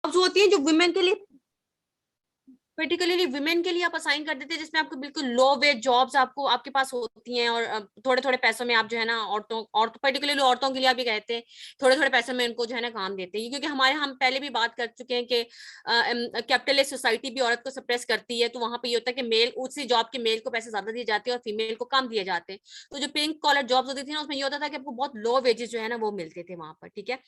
होती है जो वुमेन के लिए, पर्टिकुलरली वुमेन के लिए आप असाइन कर देते हैं, जिसमें आपको बिल्कुल लो वेज जॉब्स आपको आपके पास होती हैं, और थोड़े थोड़े पैसों में आप जो है ना औरतों पर्टिकुलरली औरतों के लिए आप भी कहते हैं थोड़े थोड़े पैसों में उनको जो है ना काम देते हैं, क्योंकि हमारे हम पहले भी बात कर चुके हैं कि कैपिटलिस्ट सोसाइटी भी औरत को सप्रेस करती है, तो वहां पे ये होता है कि मेल उसी जॉब के मेल को पैसे ज्यादा दिए जाते हैं और फीमेल को कम दिए जाते हैं। तो जो पिंक कॉलर जॉब्स होती थी ना, उसमें ये होता था कि आपको बहुत लो वेजेस जो है ना वो मिलते थे वहां पर, ठीक है।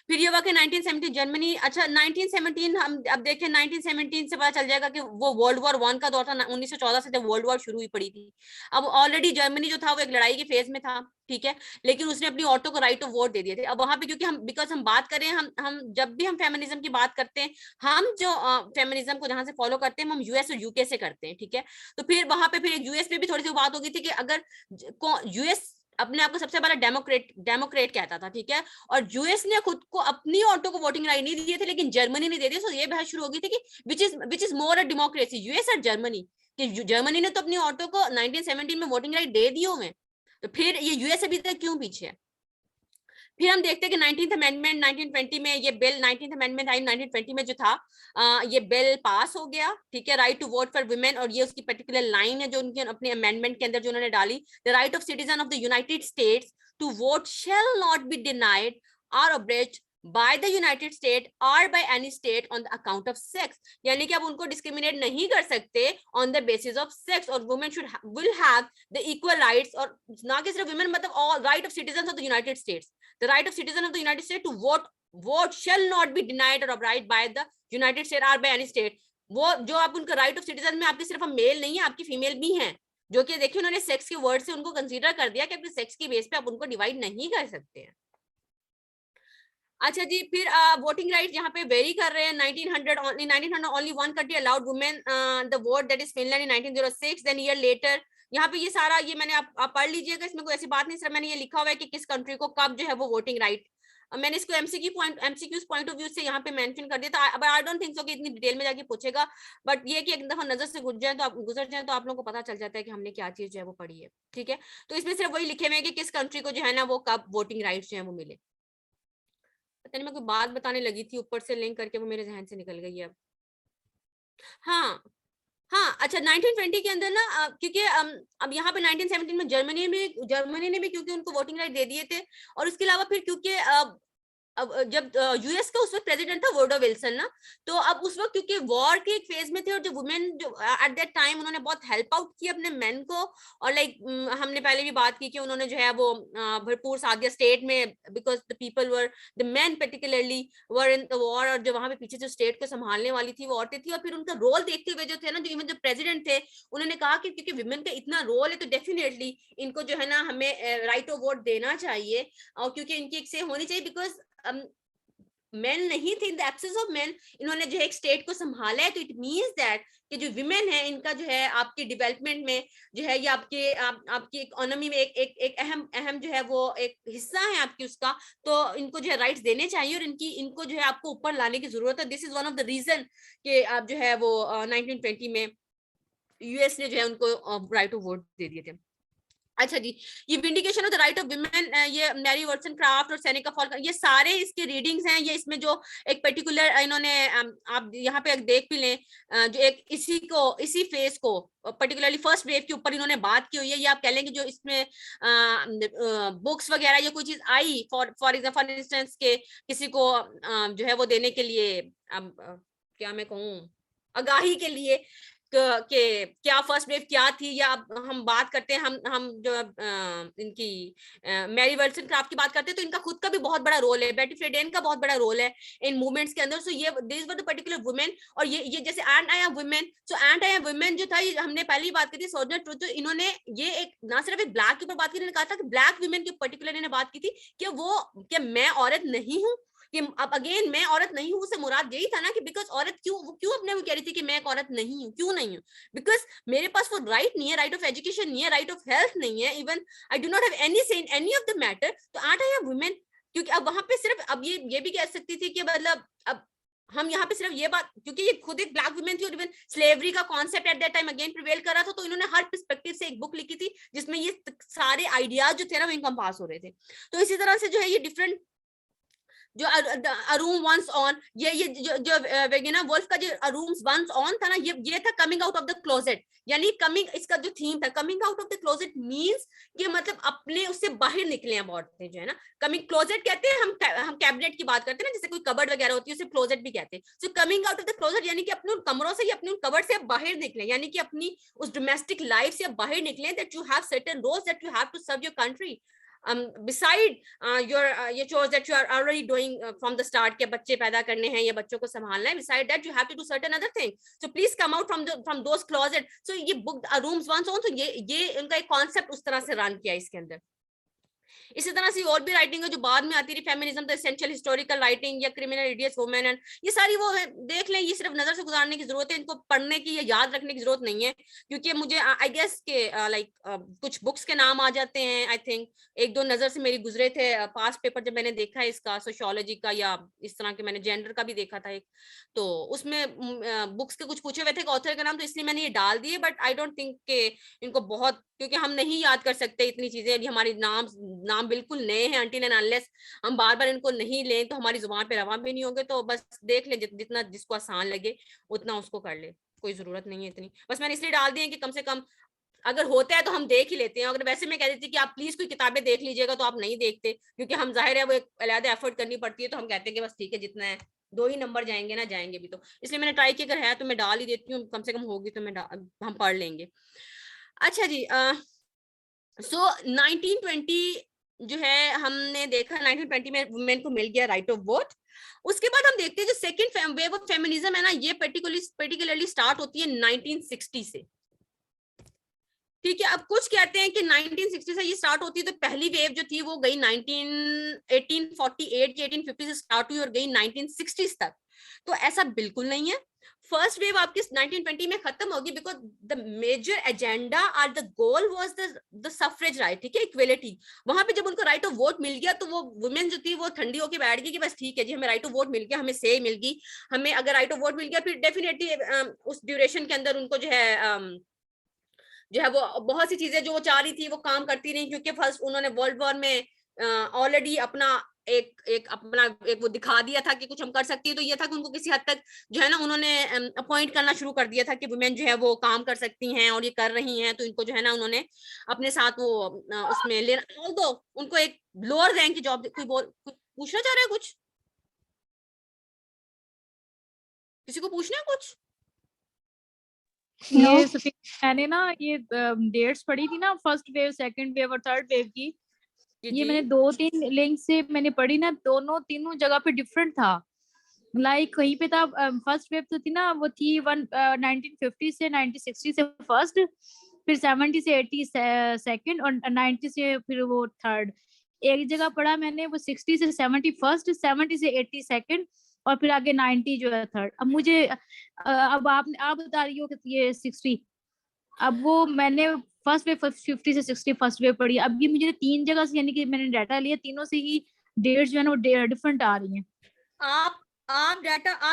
फिर ये हुआ कि 1917 जर्मनी, अच्छा 1917 हम अब देखें 1917 से पता चल जाएगा कि वो वर्ल्ड वॉर वन का दौर था, 1914 से जब वर्ल्ड वॉर शुरू हुई पड़ी थी। अब ऑलरेडी जर्मनी जो था वो एक लड़ाई के फेज में था, ठीक है, लेकिन उसने अपनी औरतों को राइट ऑफ वोट दे दिए थे। अब वहां पे क्योंकि हम बिकॉज हम बात करें, हम जब भी हम फेमिनिज्म की बात करते हैं, हम जो फेमिनिज्म को जहां से फॉलो करते हैं हम यूएस और यूके से करते हैं, ठीक है। तो फिर वहां पे फिर यूएस में भी थोड़ी सी बात होगी थी कि अगर यूएस अपने आप को सबसे बड़ा डेमोक्रेट कहता था, ठीक है, और यूएस ने खुद को अपनी औरतों को वोटिंग राइट नहीं दिए थे, लेकिन जर्मनी ने दे दिए। तो ये बहस शुरू हो गई थी कि which is more a democracy, US और जर्मनी, कि जर्मनी ने तो अपनी औरतों को 1917 में वोटिंग राइट दे दिए हुए, तो फिर ये यूएस अभी तक क्यों पीछे है। फिर हम देखते हैं कि 19th अमेंडमेंट 1920 में ये बिल 19th अमेंडमेंट आई 1920 में जो था, ये बिल पास हो गया, ठीक है, right to vote for women, और ये उसकी पर्टिकुलर लाइन है जो उनके अपने अमेंडमेंट के अंदर जो उन्होंने डाली, the right of citizen of the United States to vote shall not be denied or abridged by the United States or by any state on the account of sex, यानी कि आप उनको डिस्क्रिमिनेट नहीं कर सकते on the basis of sex, और women will have the equal rights, और ना कि सिर्फ women मतलब all right of citizens of the United States, the right of citizens of the United States to vote shall not be denied or obliged by the United States or by any state। वो जो आप उनका right of citizen में आपकी सिर्फ mail नहीं है, आपकी फीमेल भी है, जो कि देखिए उन्होंने सेक्स के वर्ड से उनको कंसीडर कर दिया कि अपने सेक्स की बेस पे आप उनको डिवाइड नहीं कर सकते हैं। अच्छा जी, फिर वोटिंग राइट यहाँ पे वेरी कर रहे हैं। 1900 only one country allowed women the vote, that is Finland in 1906, then year later. यहाँ पे ये सारा ये मैंने आप पढ़ लीजिएगा, इसमें कोई ऐसी बात नहीं, सिर्फ मैंने ये लिखा हुआ है कि किस कंट्री को कब जो है वो वोटिंग राइट। मैंने इसको एमसीक्यू पॉइंट ऑफ व्यू से यहाँ पे मेंशन कर दिया था, but I don't think so कि इतनी डिटेल में जाके पूछेगा, बट ये कि एक दफा नजर से गुजर जाए तो आप लोगों को पता चल जाता है कि हमने क्या चीज जो है वो पढ़ी है, ठीक है। तो इसमें सिर्फ वही लिखे हुए हैं कि किस कंट्री को जो है ना वो कब वोटिंग राइट जो है वो मिले। पता नहीं मैं कोई बात बताने लगी थी ऊपर से लिंक करके, वो मेरे जहन से निकल गई है अब। हाँ हाँ, अच्छा 1920 के अंदर ना क्योंकि अब यहाँ पे 1917 में जर्मनी ने भी क्योंकि उनको वोटिंग राइट दे दिए थे, और उसके अलावा फिर क्योंकि अब जब यूएस का उस वक्त प्रेसिडेंट था वुडरो विल्सन ना, तो अब उस वक्त क्योंकि वॉर के एक फेज में थे, और जो वुमेन जो एट दैट टाइम उन्होंने बहुत हेल्प आउट की अपने मेन को, और लाइक हमने पहले भी बात की कि उन्होंने जो है वो भरपूर साथ दिया स्टेट में, because the people were the main particularly were in the war, और जो वहां पे पीछे जो स्टेट को संभालने वाली थी वो औरतें थी, और फिर उनका रोल देखते हुए जो थे ना, जो इवन जो प्रेसिडेंट थे, उन्होंने कहा कि क्योंकि वुमेन का इतना रोल है तो डेफिनेटली इनको जो है ना हमें राइट ऑफ वोट देना चाहिए, और क्योंकि इनकी एक से होनी चाहिए, बिकॉज मेन नहीं थे, in the absence of main इन्होंने जो है एक स्टेट को संभाला है, तो इट मींस दैट कि जो विमेन है इनका जो है आपकी डेवलपमेंट में जो है, ये आपकी इकोनॉमी में एक अहम जो है वो एक हिस्सा है आपकी उसका, तो इनको जो है राइट्स देने चाहिए, और इनको जो है आपको ऊपर लाने की जरूरत है। This is one of the reason कि आप जो है वो 1920 में यूएस ने जो है उनको राइट ऑफ वोट दे दिए थे। अच्छा जी, ये vindication of the right of women, ये मैरी वर्सनक्राफ्ट और सेनेका फॉल, ये सारे इसके रीडिंग्स हैं। ये इसमें जो एक पर्टिकुलर इन्होंने आप यहाँ पे देख भी लें, जो एक इसी फेज को पर्टिकुलरली फर्स्ट वेव के ऊपर इन्होंने बात की हुई है। ये आप कह लेंगे जो इसमें बुक्स वगैरह या कोई चीज आई फॉर इंस्टेंस के किसी को जो है वो देने के लिए, क्या मैं कहूँ, आगाही के लिए कि क्या फर्स्ट वेव क्या थी, या हम बात करते हैं, हम जो इनकी मैरी वर्सनक्राफ्ट की बात करते हैं, तो इनका खुद का भी बहुत बड़ा रोल है, बेटी फ्रेडेन का बहुत बड़ा रोल है इन मूवमेंट्स के अंदर। सो ये this were the particular women, और ये जैसे and I am women, so and I am women जो था, ये हमने पहले ही बात की थी सोजनर ट्रुथ, तो इन्होंने ये एक ना सिर्फ एक ब्लैक के ऊपर बात की, इन्होंने कहा था कि ब्लैक वुमेन के पर्टिकुलर इन्होंने बात की थी कि मैं औरत नहीं हूँ, कि अब अगेन मैं औरत नहीं हूँ से मुराद यही था ना कि बिकॉज औरत क्यों अपने वो कह रही थी कि मैं एक औरत नहीं हूँ, क्यों नहीं हूँ, बिकॉज मेरे पास वो राइट नहीं है, राइट ऑफ एजुकेशन नहीं है, राइट ऑफ हेल्थ नहीं है, even I do not have any say in any of the matter, तो आर्ट आई वुमेन। क्योंकि अब वहां पे सिर्फ अब ये भी कह सकती थी कि मतलब अब हम यहाँ पे सिर्फ ये बात, क्योंकि ये खुद एक ब्लैक वुमेन थी, और इवन स्लेवरी का concept eight that time again prevail कर रहा था, तो इन्होंने हर पर्सपेक्टिव से एक बुक लिखी थी जिसमें ये सारे आइडियाज जो थे ना वो इनकम पास हो रहे थे। तो इसी तरह से जो है ये डिफरेंट जो a room once on, ये जो वेगिना वुल्फ का जो a rooms once on था ना, ये था coming out of the closet, यानी कमिंग, इसका जो थीम था coming out of the closet means कि मतलब अपने उससे बाहर निकले हैं औरतें जो है ना। कमिंग, क्लोजेट कहते हैं हम कैबिनेट की बात करते हैं ना, जैसे कोई कबर्ड वगैरह होती है उसे क्लोजेट भी कहते हैं। So coming out of the closet यानी कि अपने उन कमरों से या अपने उन कबर्ड से बाहर निकले, यानी कि अपनी उस डोमेस्टिक लाइफ से बाहर निकले, that you have certain roles that you have to serve your country beside your chores that you are already doing from the start, के बच्चे पैदा करने हैं या बच्चों को संभालना है, beside that you have to do certain other thing, so please come out from those closet. So ये book rooms once on, so ये इनका एक concept उस तरह से रन किया इसके अंदर। इसी तरह से और भी राइटिंग है जो बाद में आती रही, feminism the essential historical writing या क्रिमिनल इडियट्स वुमेन, एंड ये सारी वो है, देख लें, ये सिर्फ नजर से गुजारने की जरूरत है, इनको पढ़ने की या याद रखने की जरूरत नहीं है, क्योंकि मुझे आई गेस के लाइक कुछ बुक्स के नाम आ जाते हैं, आई थिंक एक दो नजर से मेरी गुजरे थे पास पेपर जब मैंने देखा है इसका, सोशियोलॉजी का या इस तरह के, मैंने जेंडर का भी देखा था एक, तो उसमें बुक्स के कुछ पूछे हुए थे ऑथर का नाम, तो इसलिए मैंने ये डाल दिए, बट आई डोंट थिंक के इनको बहुत, क्योंकि हम नहीं याद कर सकते इतनी चीजें, अभी हमारे नाम बिल्कुल नए हैं, अनटिल एंड अनलेस हम बार बार इनको नहीं लें तो हमारी जुबान पे रवा भी नहीं होंगे, तो बस देख ले, जितना जिसको आसान लगे उतना उसको कर ले, कोई जरूरत नहीं है इतनी, बस मैंने इसलिए डाल दिए कि कम से कम अगर होता है तो हम देख ही लेते हैं। अगर वैसे मैं कह देती कि आप प्लीज कोई किताबें देख लीजिएगा तो आप नहीं देखते, क्योंकि हम जाहिर है वो एक अलग एफर्ट करनी पड़ती है, तो हम कहते हैं कि बस ठीक है जितना है, 2 ही नंबर जाएंगे ना, जाएंगे भी, तो इसलिए मैंने ट्राई किया, अगर है तो मैं डाल ही देती हूँ, कम से कम होगी तो हम पढ़ लेंगे। अच्छा जी, सो 1920 जो है हमने देखा, 1920 में वुमेन को मिल गया राइट ऑफ वोट। उसके बाद हम देखते हैं जो सेकंड वेव ऑफ फेमिनिज्म है ना, ये पर्टिकुलरली स्टार्ट होती है 1960 से, ठीक है। अब कुछ कहते हैं कि 1960 से ये स्टार्ट होती है, तो पहली वेव जो थी वो गई 1848 की 1850 से स्टार्ट हुई और गई 1960s तक, तो ऐसा बिल्कुल नहीं है। फर्स्ट वेव आपकी 1920 में खत्म होगी, बिकॉज द मेजर एजेंडा और the goal was the suffrage right, ठीक है, इक्वलिटी। वहां पे जब उनको राइट ऑफ वोट मिल गया तो वो वुमेन जो थी वो ठंडी होकर बैठ गई कि बस ठीक है जी, हमें राइट ऑफ वोट मिल गया, हमें से मिल गई, हमें अगर राइट ऑफ वोट मिल गया, फिर डेफिनेटली उस ड्यूरेशन के अंदर उनको जो है वो बहुत सी चीजें जो वो चाह रही थी वो काम करती रही, क्योंकि फर्स्ट उन्होंने वर्ल्ड वॉर में ऑलरेडी अपना एक वो दिखा दिया था कि कुछ हम कर सकती है, तो ये था कि उनको किसी हद तक जो है ना उन्होंने अपॉइंट करना शुरू कर दिया था कि वुमेन जो है वो काम कर सकती हैं और ये कर रही हैं, तो इनको जो है ना उन्होंने अपने साथ वो उसमें ले, दो उनको एक लोअर रैंक की जॉब, पूछना चाह रहे हैं कुछ, किसी को पूछना है कुछ? ये मैंने ना ये डेट्स पढ़ी थी ना, फर्स्ट वेव, सेकंड वेव और थर्ड वेव की, ये मैंने 2-3 लिंक से मैंने पढ़ी ना, तीनों जगह पे डिफरेंट था। लाइक कहीं पे था फर्स्ट वेव तो थी ना, वो थी 1950 से 1960 से फर्स्ट, फिर 70 से 80 सेकंड और 90 से फिर वो थर्ड। एक जगह पढ़ा मैंने वो 60 से 70 फर्स्ट, 70 से 80 सेकंड और फिर आगे 90 जो है थर्ड। अब मुझे अब आप बता रही हो कि ये 60, अब वो मैंने फर्स्ट वेव 50 से 60 फर्स्ट वेव पढ़ी, अब ये मुझे 3 जगह से, यानी कि मैंने डाटा लिया, तीनों से ही डेट्स जो है ना वो डिफरेंट आ रही हैं। आप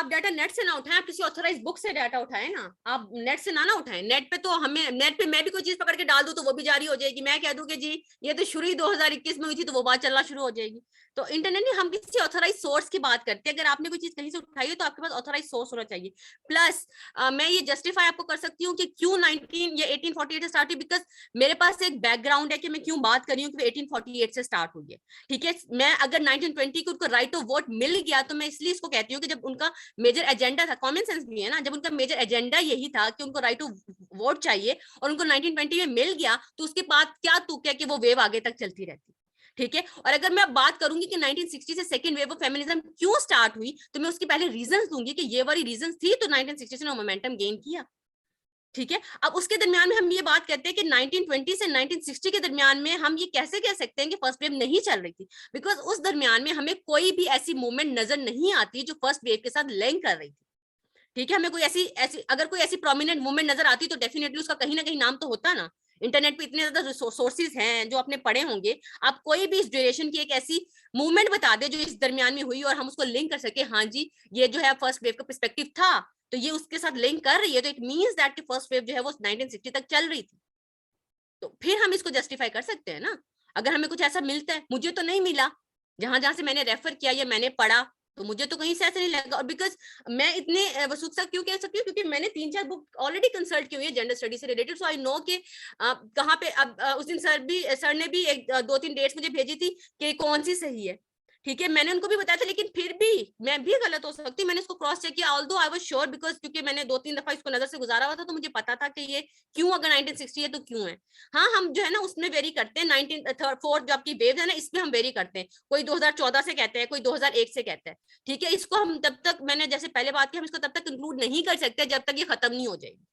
डाटा नेट से ना उठाएं, आप किसी ऑथराइज बुक से डाटा उठाएं ना, आप नेट से ना उठाएं। नेट पे तो हमें, नेट पे मैं भी कोई चीज पकड़ के डाल दूं तो वो भी जारी हो जाएगी, मैं कह दूं कि जी ये तो शुरू ही 2021 में हुई थी तो वो बात चलना शुरू हो जाएगी। तो इंटरनेट में हम किसी ऑथराइज सोर्स की बात करते हैं, अगर आपने कोई चीज कहीं से उठाई है तो आपके पास ऑथराइज सोर्स होना चाहिए। प्लस मैं ये जस्टिफाई आपको कर सकती हूँ कि क्यों 19 या 1848 से स्टार्ट हुई, बिकॉज मेरे पास एक बैकग्राउंड है कि मैं क्यों बात कर रही हूँ कि 1848 से स्टार्ट हुई है, ठीक है। मैं अगर 1920 को उनको राइट ऑफ वोट मिल गया तो मैं इसलिए इसको कहती हूँ कि जब उनका मेजर एजेंडा था, कॉमन सेंस भी है ना, जब उनका मेजर एजेंडा यही था कि उनको राइट ऑफ वोट चाहिए और उनको 1920 में मिल गया, तो उसके बाद क्या तुक है कि वो वेव आगे तक चलती रहती, ठीक है। और अगर मैं बात करूंगी कि 1960 से सेकंड वेव ऑफ फेमिनिज्म क्यों स्टार्ट हुई, तो मैं उसके पहले रीजंस दूंगी कि ये वाली रीजंस थी तो 1960 से मोमेंटम गेन किया, ठीक है। अब उसके दरमियान में हम ये बात करते हैं कि 1920 से 1960 के दरमियान में हम ये कैसे कह सकते हैं कि फर्स्ट वेव नहीं चल रही थी, बिकॉज उस दरमियान में हमें कोई भी ऐसी मूवमेंट नजर नहीं आती जो फर्स्ट वेव के साथ लिंक कर रही थी, ठीक है। हमें कोई ऐसी अगर कोई ऐसी प्रोमिनेंट मूवमेंट नजर आती तो डेफिनेटली उसका कहीं ना कहीं नाम तो होता ना। इंटरनेट पे इतने ज्यादा सोर्सेज हैं जो आपने पढ़े होंगे, आप कोई भी इस ड्यूरेशन की एक ऐसी मूवमेंट बता दे जो इस दरमियान में हुई और हम उसको लिंक कर सके, हाँ जी ये जो है फर्स्ट वेव का पर्सपेक्टिव था, तो ये उसके साथ लिंक कर रही है, तो इट मींस दैट कि फर्स्ट वेव जो है वो 1960 तक चल रही थी, तो फिर हम इसको जस्टिफाई कर सकते हैं ना। अगर हमें कुछ ऐसा मिलता है, मुझे तो नहीं मिला, जहां जहां से मैंने रेफर किया या मैंने पढ़ा, तो मुझे तो कहीं से ऐसा नहीं लगा। और बिकॉज मैं इतने वसूखा क्यों कह सकती हूँ, क्योंकि मैंने 3-4 बुक ऑलरेडी कंसल्ट की हुई है जेंडर स्टडी से रिलेटेड, सो आई नो कि कहाँ पे। अब उस दिन सर ने भी 2-3 डेट्स मुझे भेजी थी कि कौन सी सही है, ठीक है, मैंने उनको भी बताया था, लेकिन फिर भी मैं भी गलत हो सकती, मैंने इसको क्रॉस चेक किया, although I was sure, because क्योंकि मैंने 2-3 दफा इसको नजर से गुजारा हुआ था, तो मुझे पता था कि ये क्यों, अगर 1960 है तो क्यों है। हाँ, हम जो है ना उसमें वेरी करते हैं, 19 जो आपकी वेव है ना, इसमें हम वेरी करते हैं, कोई 2014 से कहते हैं, कोई 2001 से कहता है, ठीक है। इसको हम तब तक, मैंने जैसे पहले बात की, हम इसको तब तक इंक्लूड नहीं कर सकते जब तक ये खत्म नहीं हो जाएगी,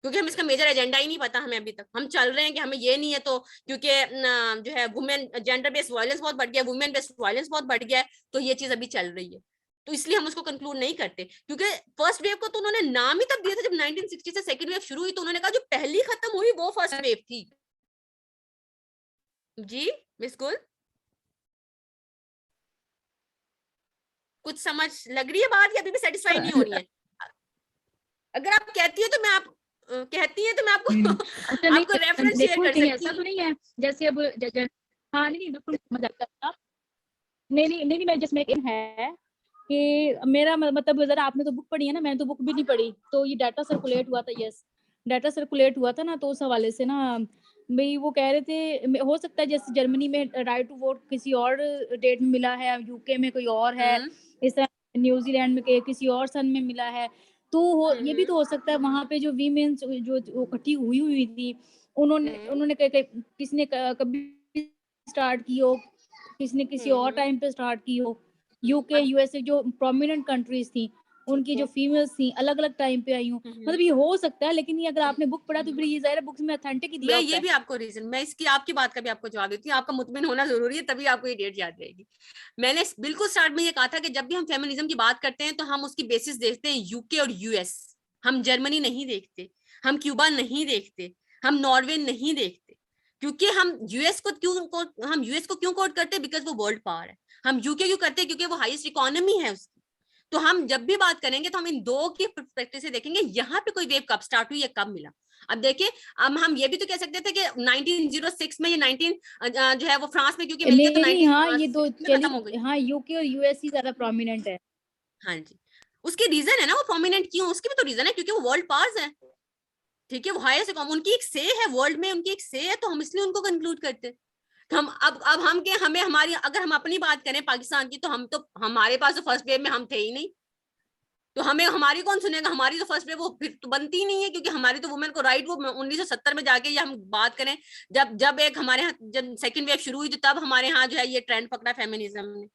क्योंकि हम इसका मेजर एजेंडा ही नहीं पता हमें अभी तक। हम चल रहे हैं कि हमें ये नहीं है, तो क्योंकि जो है वुमेन जेंडर बेस्ड वायलेंस बहुत बढ़ गया, वुमेन बेस्ड वायलेंस बहुत बढ़ गया है, तो ये चीज अभी चल रही है, तो इसलिए हम उसको कंक्लूड नहीं करते। क्योंकि फर्स्ट वेव को तो उन्होंने नाम ही तब दिया था जब 1960 से सेकंड वेव शुरू हुई, तो उन्होंने कहा जो पहली खत्म हुई वो फर्स्ट वेव थी। जी मिस गुल, कुछ समझ लग रही है बात, या अभी भी सेटिस्फाई नहीं हो रही है? अगर आप कहती है तो मैं आप कहती है तो मैं आपको अच्छा नहीं, आपको रेफरेंस शेयर देखो कर कहीं सकती ऐसा हूँ। तो नहीं है जैसे अब हाँ नहीं नहीं बिल्कुल मजाक कर रहा, नहीं नहीं नहीं, मैं जिसमें है कि मेरा मतलब जरा, आपने तो बुक पढ़ी है ना, मैंने तो बुक भी नहीं पढ़ी, तो ये डाटा सर्कुलेट हुआ था, यस डाटा सर्कुलेट हुआ था ना, तो उस हवाले से ना भाई वो कह रहे थे हो सकता है जैसे जर्मनी में राइट टू वोट किसी और डेट में मिला है, यूके में कोई और है, इस तरह न्यूजीलैंड में किसी और सन में मिला है, तो ये भी तो हो सकता है वहां पे जो वीमेन जो इकट्ठी हुई हुई थी, उन्होंने किसी ने कभी स्टार्ट की हो, किसी ने किसी और टाइम पे स्टार्ट की हो, यूके यूएसए जो प्रोमिनेंट कंट्रीज थी, उनकी जो फीमेल्स थी अलग अलग टाइम पे आई हूँ, मतलब ये हो सकता है, लेकिन ये अगर आपने बुक पढ़ा तो फिर ये जाहिर है बुक्स में ऑथेंटिक ही दिया मैं होता ये है। भी आपको रीजन, मैं इसकी आपकी बात का भी आपको जवाब देती हूँ, आपका मुतमिन होना जरूरी है, तभी आपको ये डेट याद रहेगी। मैंने बिल्कुल स्टार्ट में ये कहा था कि जब भी हम फेमिनिज्म की बात करते हैं तो हम उसकी बेसिस देखते हैं यूके और यूएस, हम जर्मनी नहीं देखते, हम क्यूबा नहीं देखते, हम नॉर्वे नहीं देखते, क्योंकि हम यूएस को क्यों कोट करते हैं, बिकॉज वो वर्ल्ड पावर है। हम यूके क्यों करते हैं, क्योंकि वो हाईएस्ट इकोनॉमी है उसकी। तो हम जब भी बात करेंगे तो हम इन दो की परस्पेक्टिव से देखेंगे, यहाँ पे कोई वेव कब स्टार्ट हुई या कब मिला। अब देखिए, अब हम ये भी तो कह सकते थे कि 1906 में, ये 19 जो है वो फ्रांस में क्योंकि मिल गया, तो नहीं हाँ ये दो 1960 में चली, खत्म हो गई। हाँ यूके और यूएस ही ज्यादा प्रोमिनेंट है। हाँ जी, उसके रीजन है ना वो प्रोमिनेंट क्यों, उसकी भी तो रीजन है, क्योंकि वो वर्ल्ड पावर्स है, ठीक है, वो हाईएस्ट, उनकी एक से है वर्ल्ड में, उनकी एक से है, तो हम इसलिए उनको कंक्लूड करते हैं। तो हम अब हम के हमें हमारी, अगर हम अपनी बात करें पाकिस्तान की, तो हम तो, हमारे पास तो फर्स्ट वेव में हम थे ही नहीं, तो हमें हमारी कौन सुनेगा, हमारी तो फर्स्ट वेव वो फिर तो बनती ही नहीं है, क्योंकि हमारी तो वुमेन को राइट वो 1970 में जाके, या हम बात करें जब जब एक हमारे यहाँ जब सेकंड वेव शुरू हुई, तो तब हमारे यहाँ जो है ये ट्रेंड पकड़ा फेमिनिज्म ने।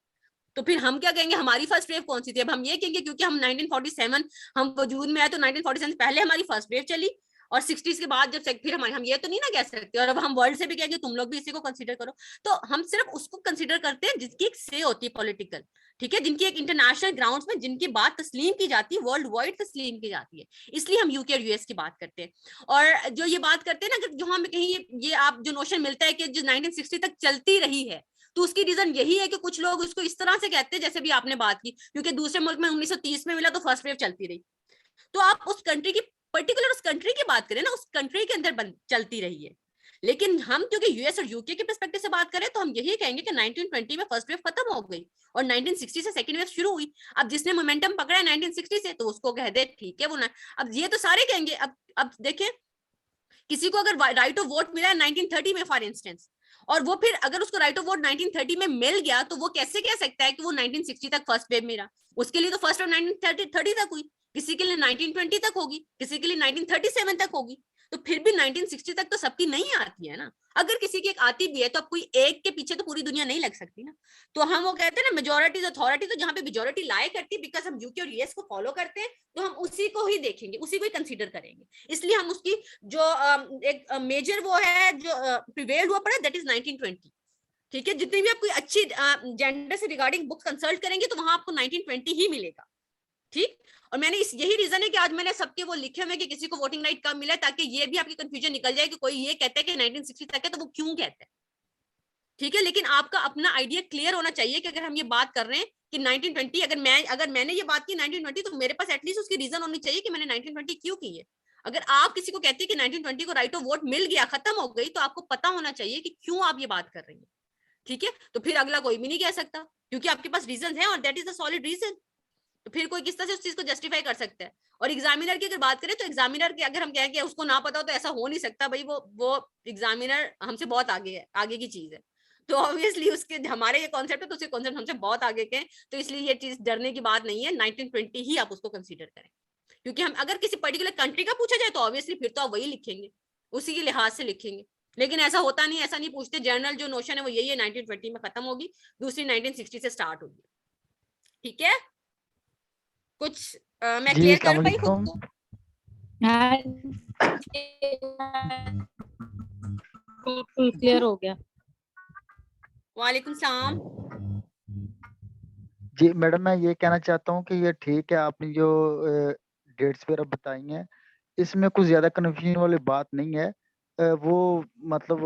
तो फिर हम क्या कहेंगे, हमारी फर्स्ट वेव कौन सी थी? अब हम ये कहेंगे क्योंकि हम 1947 हम वजूद में आए, तो 1947 पहले हमारी फर्स्ट वेव चली, और 60s के बाद जब फिर हमारे, हम ये तो नहीं ना कह सकते, और अब हम वर्ल्ड से भी कहेंगे तुम लोग भी इसी को कंसीडर करो। तो हम सिर्फ उसको कंसीडर करते हैं जिसकी एक से होती है पॉलिटिकल, ठीक है, जिनकी एक इंटरनेशनल ग्राउंड्स में जिनकी बात तस्लीम की जाती है, वर्ल्ड वाइड तस्लीम की जाती है, इसलिए हम यूके और यूएस की बात करते हैं। और जो ये बात करते हैं ना, जो हमें कहीं ये आप जो नोशन मिलता है कि जो 1960 तक चलती रही है, तो उसकी रीजन यही है कि कुछ लोग उसको इस तरह से कहते हैं, जैसे भी आपने बात की, क्योंकि दूसरे मुल्क में 1930 में मिला तो फर्स्ट वेव चलती रही, तो आप उस कंट्री की पर्टिकुलर उस कंट्री की बात करें ना, उस कंट्री के अंदर चलती रही है। लेकिन हम क्योंकि यूएस और यूके के पर्सपेक्टिव से बात करें, तो हम यही कहेंगे कि 1920 में फर्स्ट वेव खत्म हो गई और 1960 से सेकंड वेव शुरू हुई। अब जिसने मोमेंटम पकड़ा है 1960 से, तो उसको कह दे ठीक है वो ना। अब ये तो सारे कहेंगे। अब देखिए, किसी को अगर राइट ऑफ वोट मिला है 1930 में फॉर इंस्टेंस, और वो फिर अगर उसको राइट ऑफ वोट 1930 में मिल गया, तो वो कैसे कह सकता है कि वो 1960 तक फर्स्ट वेव मिला? उसके लिए तो फर्स्ट वेव 1930 तक हुई, किसी के लिए 1920 तक होगी, किसी के लिए 1937 तक होगी, तो फिर भी 1960 तक तो सबकी नहीं आती है ना। अगर किसी की एक आती भी है, तो अब कोई एक के पीछे तो पूरी दुनिया नहीं लग सकती ना। तो हम वो कहते हैं ना, मेजोरिटी अथॉरिटी, तो जहां पे मेजोरिटी लाए करती है, बिकॉज हम यूके और यूएस को फॉलो करते हैं, तो हम उसी को ही देखेंगे, उसी को ही कंसीडर करेंगे। इसलिए हम उसकी जो एक मेजर वो है जो प्रिवेल हुआ पड़ा, दैट इज 1920, ठीक है। जितनी भी आप कोई अच्छी जेंडर से रिगार्डिंग बुक कंसल्ट करेंगे, तो वहां आपको 1920 ही मिलेगा, ठीक। और मैंने यही रीजन है कि आज मैंने सबके वो लिखे हुए कि किसी को वोटिंग राइट कब मिला, ताकि ये भी आपकी कंफ्यूजन निकल जाए कि कोई ये कहता है कि 1960 तक है, तो वो क्यों कहता है, ठीक है। लेकिन आपका अपना आइडिया क्लियर होना चाहिए कि अगर हम ये बात कर रहे हैं कि 1920, अगर मैंने ये बात की 1920, तो मेरे पास एटलीस्ट उसकी रीजन होनी चाहिए कि मैंने 1920 क्यों की है। अगर आप किसी को कहते हैं कि 1920 को राइट ऑफ वोट मिल गया, खत्म हो गई, तो आपको पता होना चाहिए कि क्यों आप ये बात कर रही हैं, ठीक है। तो फिर अगला कोई भी नहीं कह सकता क्योंकि आपके पास रीजन है और that is the solid reason. तो फिर कोई किस तरह से उस चीज को जस्टिफाई कर सकता है। और एग्जामिनर की अगर बात करें तो एग्जामिनर के अगर हम कहें कि उसको ना पता हो तो ऐसा हो नहीं सकता भाई, वो एग्जामिनर हमसे बहुत आगे है, आगे की चीज है। तो ऑब्वियसली उसके हमारे ये कॉन्सेप्ट है तो उसके कॉन्सेप्ट हमसे बहुत आगे के हैं, तो इसलिए ये चीज डरने की बात नहीं है। 1920 ही आप उसको कंसीडर करें, क्योंकि हम अगर किसी पर्टिकुलर कंट्री का पूछा जाए तो ऑब्वियसली फिर तो आप वही लिखेंगे, उसी के लिहाज से लिखेंगे। लेकिन ऐसा होता नहीं, ऐसा नहीं पूछते। जनरल जो नोशन है वो यही है, 1920 में खत्म होगी, दूसरी 1960 से स्टार्ट होगी। ठीक है, कुछ मैं जी क्लियर अस्सलाम कर पाई खुद वालेकुम। को? बिल्कुल क्लियर हो गया। वालेकुम सलाम। जी मैडम, मैं ये कहना चाहता हूँ कि ये ठीक है आपने जो डेट्स वगैरह बताई हैं, इसमें कुछ ज्यादा कन्फ्यूजन वाली बात नहीं है। वो मतलब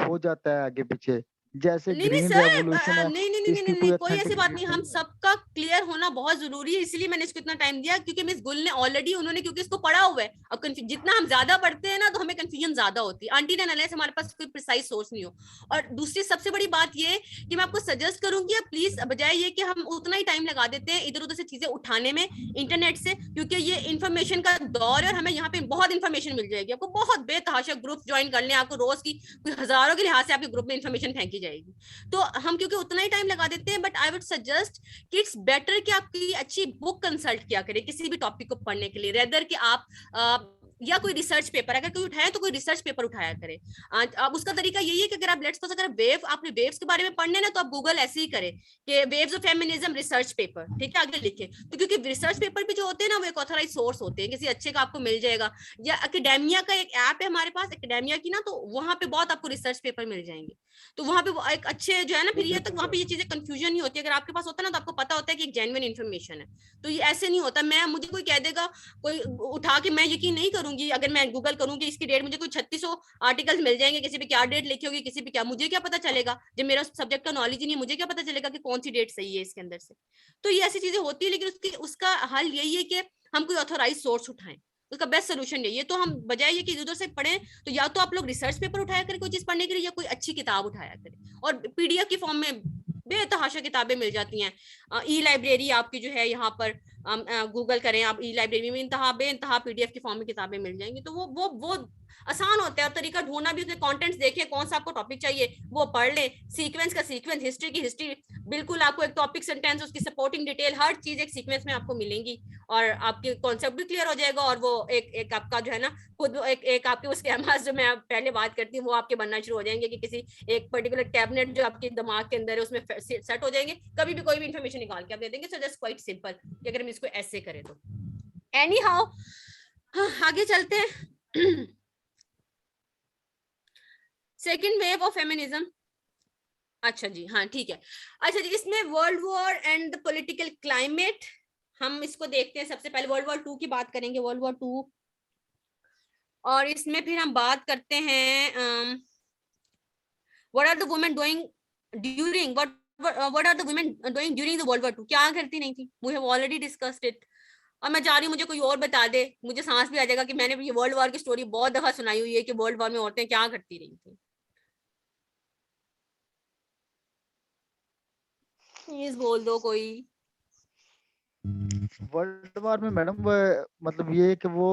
हो जाता है आगे पीछे, जैसे नहीं नहीं ग्रीन सर, रेवोल्यूशन है, नहीं नहीं नहीं नहीं इसकी नहीं कोई नहीं, कोई ऐसी बात नहीं। ऑथेंटिसिटी हम नहीं है। सबका क्लियर होना बहुत जरूरी है, इसलिए मैंने इसको इतना टाइम दिया, क्योंकि मिस गुल ने ऑलरेडी, उन्होंने क्योंकि इसको पढ़ा हुआ है। अब जितना हम ज्यादा पढ़ते हैं ना तो हमें कंफ्यूजन ज्यादा होती है, आंटी ने अनलेस हमारे पास कोई प्रिसाइज सोर्स नहीं हो। और दूसरी सबसे बड़ी बात ये कि मैं आपको सजेस्ट करूंगी, आप प्लीज बजाय ये कि हम उतना ही टाइम लगा देते हैं इधर उधर से चीजें उठाने में इंटरनेट से, क्योंकि ये इन्फॉर्मेशन का दौर है और हमें यहाँ पे बहुत इन्फॉर्मेशन मिल जाएगी आपको, बहुत बेतहाशा ग्रुप ज्वाइन कर लें, आपको रोज की हजारों के लिहाज से आपके ग्रुप में इन्फॉर्मेशन फेंकी जाएगी। तो हम क्योंकि उतना ही टाइम लगा देते हैं, बट आई वुड सजेस्ट कि इट्स बेटर कि आप कोई अच्छी बुक कंसल्ट किया करें किसी भी टॉपिक को पढ़ने के लिए, रेदर कि आप या कोई रिसर्च पेपर अगर कोई उठाए तो कोई रिसर्च पेपर उठाया करें। अब उसका तरीका यही है कि अगर आप लेट्स सपोज अगर वेव, आपने वेव्स के बारे में पढ़ने ना, तो आप गूगल ऐसे ही करें कि waves of feminism research paper, ठीक है, आगे लिखे। तो क्योंकि रिसर्च पेपर भी जो होते हैं ना वो एक ऑथराइज सोर्स होते हैं, किसी अच्छे का आपको मिल जाएगा। या एकेडेमिया का एक ऐप है हमारे पास, एकेडेमिया की ना, तो वहां पे बहुत आपको रिसर्च पेपर मिल जाएंगे। तो वहां पे एक अच्छे जो है ना, फिर ये तक वहां पे ये चीजें कंफ्यूजन नहीं होती। अगर आपके पास होता है ना तो आपको पता होता है कि एक जेन्युइन इन्फॉर्मेशन है। तो ये ऐसे नहीं होता, मैं मुझे कोई कह देगा, कोई उठा के, मैं यकीन नहीं करूंगी अगर मैं गूगल करूंगी इसकी डेट, मुझे कोई 3600 आर्टिकल्स मिल जाएंगे, किसी पे क्या डेट लिखी होगी, किसी पे क्या, मुझे क्या पता चलेगा जब मेरा सब्जेक्ट का नॉलेज ही नहीं है, मुझे क्या पता चलेगा कि कौन सी डेट सही है इसके अंदर से। तो ये ऐसी चीजें होती है, लेकिन उसका हल यही है कि हम कोई ऑथोराइज सोर्स उठाएं, उसका बेस्ट सोल्यूशन यही है। तो हम बजाय ये कि इधर से पढ़ें, तो या तो आप लोग रिसर्च पेपर उठाया करें कोई चीज पढ़ने के लिए, या कोई अच्छी किताब उठाया करें। और पीडीएफ की फॉर्म में बेतहाशा किताबें मिल जाती हैं। ई लाइब्रेरी आपकी जो है यहाँ पर, गूगल करें आप, ई लाइब्रेरी में इंतहा बेइंतहा पीडीएफ की फॉर्म में किताबें मिल जाएंगी। तो वो आसान होता है, और तरीका ढूंढना भी, उसमें कंटेंट्स देखें कौन सा आपको टॉपिक चाहिए वो पढ़ ले, सीक्वेंस का सीक्वेंस, हिस्ट्री की हिस्ट्री, बिल्कुल आपको एक टॉपिक सेंटेंस, उसकी सपोर्टिंग डिटेल, हर चीज एक सीक्वेंस में आपको मिलेंगी, और आपके कॉन्सेप्ट भी क्लियर हो जाएगा। और वो एक आपका जो है ना, खुद एक आपके उस कैमरास जो मैं पहले बात करती हूँ वो आपके बनना शुरू हो जाएंगे, कि किसी एक पर्टिकुलर कैबिनेट जो आपके दिमाग के अंदर है उसमें सेट हो जाएंगे, कभी भी कोई भी इंफॉर्मेशन निकाल के आप दे देंगे। सो जस्ट क्वाइट सिंपल कि अगर हम इसको ऐसे करें तो। एनी हाउ, आगे चलते हैं। सेकेंड वेव ऑफ फेमिनिज्म, अच्छा जी, हाँ ठीक है। अच्छा जी, इसमें world war and the political climate, हम इसको देखते हैं। सबसे पहले वर्ल्ड वॉर 2 की बात करेंगे, वर्ल्ड वॉर 2, और इसमें फिर हम बात करते हैं what are the women doing during, what are the women doing during the world war 2, क्या करती नहीं थी, we have already discussed it. और मैं चाह रही हूँ मुझे कोई और बता दे, मुझे सांस भी आ जाएगा कि मैंने भी ये वर्ल्ड वॉर की स्टोरी बहुत दफा सुनाई हुई है कि वर्ल्ड वॉर में औरतें क्या करती रही थी। प्लीज बोल दो कोई। वर्ल्ड वार में मैडम मतलब ये है कि वो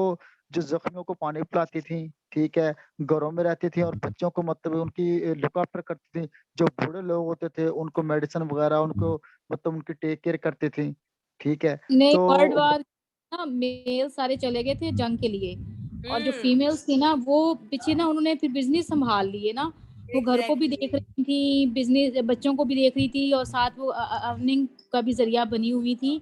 जो जख्मियों को पानी पिलाती थी, ठीक है, घरों में रहती थी और बच्चों को मतलब उनकी लुक आफ्टर करती थी। जो बूढ़े लोग होते थे उनको मेडिसिन वगैरह, उनको मतलब उनकी टेक केयर करती थी, ठीक है। नहीं, तो वर्ल्ड वार ना मेल सारे चले गए थे जंग के लिए, और जो फीमेल्स थी ना वो पीछे ना, उन्होंने फिर बिजनेस संभाल लिए ना, वो घर को भी देख रही थी, बिजनेस बच्चों को भी देख रही थी, और साथ वो अर्निंग का भी जरिया बनी हुई थी।